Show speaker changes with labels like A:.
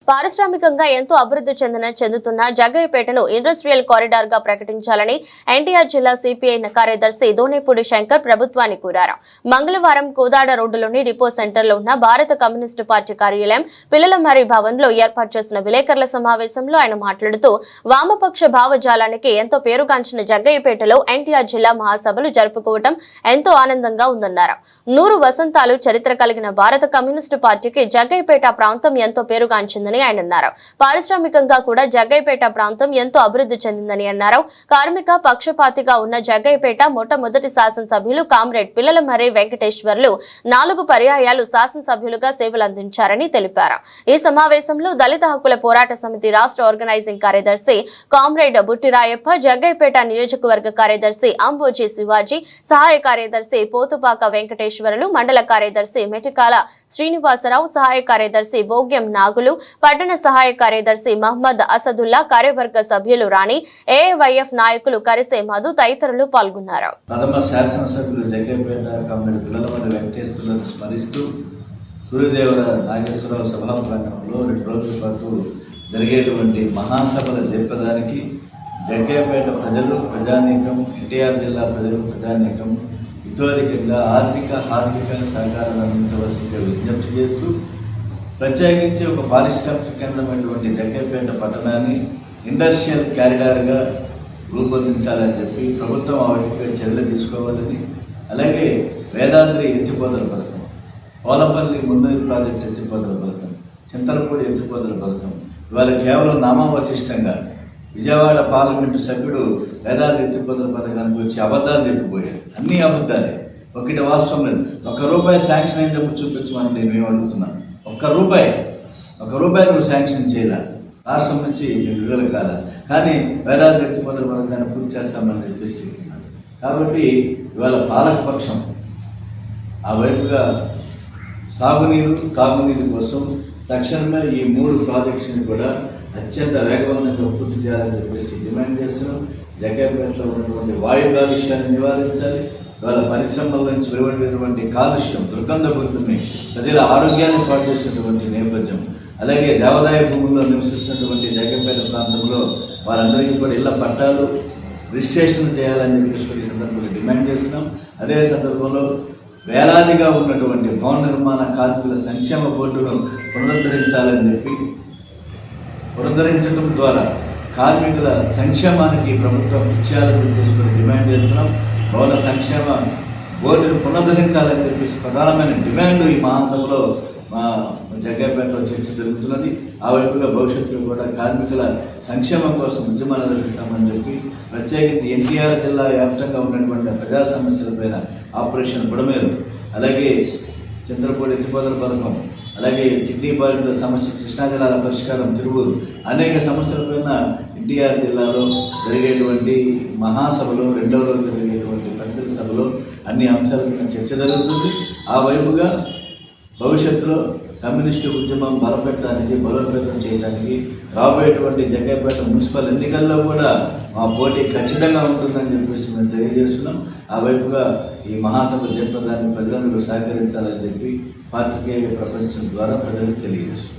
A: పారిశ్రామికంగా ఎంతో అభివృద్ధి చెందుతున్న జగ్గయ్యపేటను ఇండస్ట్రియల్ కారిడార్ గా ప్రకటించాలని ఎన్టీఆర్ జిల్లా సిపిఐ కార్యదర్శి దోనేపూడి శంకర్ ప్రభుత్వాన్ని కోరారు. మంగళవారం కోదాడ రోడ్డులోని డిపో సెంటర్లో ఉన్న భారత కమ్యూనిస్టు పార్టీ కార్యాలయం పిల్లలమర్రి భవన్ లో ఏర్పాటు చేసిన విలేకరుల సమావేశంలో ఆయన మాట్లాడుతూ వామపక్ష భావజాలానికి ఎంతో పేరుగాంచిన జగ్గయ్యపేటలో ఎన్టీఆర్ జిల్లా మహాసభలు జరుపుకోవడం ఎంతో ఆనందంగా ఉందన్నారు. 100 వసంతాలు చరిత్ర కలిగిన భారత కమ్యూనిస్టు పార్టీకి జగ్గయ్యపేట ప్రాంతం ఎంతో పేరుగాంచిందని ఆయన అన్నారు. పారిశ్రామికంగా కూడా జగ్గయ్యపేట ప్రాంతం ఎంతో అభివృద్ధి చెందిందని అన్నారు. కార్మిక పక్షపాతిగా ఉన్న జగ్గయ్యపేట మొట్టమొదటి శాసనసభ్యులు కామ్రేడ్ పిల్లలమర్రి వెంకటేశ్వర్లు 4 పర్యాయాలు శాసనసభ్యులుగా సేవలందించారని తెలిపారు. ఈ సమావేశంలో దళిత హక్కుల పోరాట సమితి రాష్ట్ర ఆర్గనైజింగ్ కార్యదర్శి కామ్రేడ్ బుట్టిరాయప్ప, జగ్గయ్యపేట నియోజకవర్గ కార్యదర్శి అంబోజీ శివాజీ, సహాయ కార్యదర్శి పోతుపాక వెంకటేశ్వర్లు, మండల కార్యదర్శి మెటికాల శ్రీనివాసరావు, సహాయ కార్యదర్శి భోగ్యం నాగులు, పట్టణ సహాయ కార్యదర్శి మహమ్మద్ అసదుల్లా, కార్యవర్గ సభ్యులు రాణి, ఏఐవైఎఫ్ నాయకులు కరిసే మధు తదితరులు పాల్గొన్నారు.
B: ప్రథమ శాసనసభ్యులు జగ్గయ్యపేట కామ్రేడ్ పిల్లలమర్రి వెంకటేశ్వర్లను స్మరిస్తూ సూర్యదేవర నాగేశ్వరరావు సభా ప్రాంగణంలో 2 రోజుల పాటు జరిగేటువంటి మహాసభల జరపడానికి జగ్గయ్యపేట ప్రజలు, ప్రజానీకం, ఎన్టీఆర్ జిల్లా ప్రజలు, ప్రజానీకం ఇతోధికంగా ఆర్థిక సహకారం అందించవలసిందిగా విజ్ఞప్తి చేస్తూ ప్రత్యేకించి ఒక పారిశ్రామిక కేంద్రమైనటువంటి జగ్గయ్యపేట పట్టణాన్ని ఇండస్ట్రియల్ కారిడార్గా రూపొందించాలని చెప్పి ప్రభుత్వం ఆ వైపుగా చర్యలు తీసుకోవాలని, అలాగే వేదాద్రి ఎత్తిపోతల పథకం, పోలపల్లి మున్నూరు ప్రాజెక్టు ఎత్తిపోతల పథకం, చింతలపూడి ఎత్తిపోతల పథకం ఇవాళ కేవలం నామావశిష్టంగా విజయవాడ పార్లమెంటు సభ్యుడు వేదాద్రి ఎత్తిపోతల పథకానికి వచ్చి అబద్ధాలు చెప్పిపోయారు. అన్నీ అబద్ధాలే, ఒకటి వాస్తవం లేదు. ₹1 శాంక్షన్ అయినప్పుడు చూపించమని మేము అడుగుతున్నాను. ₹1 నువ్వు శాంక్షన్ చేయాలి, రాష్ట్రం నుంచి విడుదల కాల, కానీ వేదాద్రి ఎత్తిపోతల పథకాన్ని పూర్తి చేస్తామని చెప్పేసి చెప్తున్నారు. కాబట్టి ఇవాళ పాలకపక్షం ఆ వైపుగా సాగునీరు, తాగునీరు కోసం తక్షణమే ఈ 3 ప్రాజెక్ట్స్ని కూడా అత్యంత వేగవంతంగా పూర్తి చేయాలని చెప్పేసి డిమాండ్ చేస్తున్నాం. జగ్గయ్యపేటలో ఉన్నటువంటి వాయు కాలుష్యాన్ని నివారించాలి. వాళ్ళ పరిశ్రమల నుంచి వెలువడినటువంటి కాలుష్యం, దుర్గంధభూతుల్ని ప్రజల ఆరోగ్యాన్ని పాటు చేసినటువంటి నేపథ్యం, అలాగే దేవాదాయ భూముల్లో నివసిస్తున్నటువంటి జగ్గయ్యపేట ప్రాంతంలో వారందరికీ కూడా ఇళ్ల పట్టాలు రిజిస్ట్రేషన్ చేయాలని చెప్పేసి ఈ సందర్భంలో డిమాండ్ చేస్తున్నాం. అదే సందర్భంలో వేలాదిగా ఉన్నటువంటి భవన నిర్మాణ కార్మికుల సంక్షేమ బోర్డును పునరుద్ధరించడం ద్వారా కార్మికుల సంక్షేమానికి ప్రభుత్వం ఇచ్చేయాలని చెప్పేసి డిమాండ్ చేస్తున్నాం. భవన సంక్షేమ బోర్డును పునరుద్ధరించాలని చెప్పేసి ప్రధానమైన డిమాండ్ ఈ మహాసభలో జగ్గయ్యపేటలో చర్చ జరుగుతున్నది. ఆ వైపుగా భవిష్యత్తులో కూడా కార్మికుల సంక్షేమం కోసం ఉద్యమాలు నిర్వహిస్తామని చెప్పి ప్రత్యేకించి ఎన్టీఆర్ జిల్లా వ్యాప్తంగా ఉన్నటువంటి ప్రజా సమస్యలపైన ఆపరేషన్ బుడమేరు, అలాగే చింతలపూడి ఎత్తిపోతల పథకం, అలాగే కిడ్నీ బాధితుల సమస్య, కృష్ణా జిల్లాల పరిష్కారం, తిరువురు, అనేక సమస్యలపైన ఎన్టీఆర్ జిల్లాలో జరిగేటువంటి మహాసభలో 2వ రోజు జరిగేటువంటి ప్రతినిధి సభలో అన్ని అంశాలపైన చర్చ జరుగుతుంది. ఆ వైపుగా భవిష్యత్తులో కమ్యూనిస్టు ఉద్యమం బలోపేతం చేయడానికి రాబోయేటువంటి జగ్గయ్యపేట మున్సిపల్ ఎన్నికల్లో కూడా మా పోటీ ఖచ్చితంగా ఉంటుందని చెప్పేసి మేము తెలియజేస్తున్నాం. ఆ వైపుగా ఈ మహాసభ జరపడానికి ప్రజలందరూ సహకరించాలని చెప్పి పాత్రికేయ ప్రపంచం ద్వారా ప్రజలకు తెలియజేస్తున్నాం.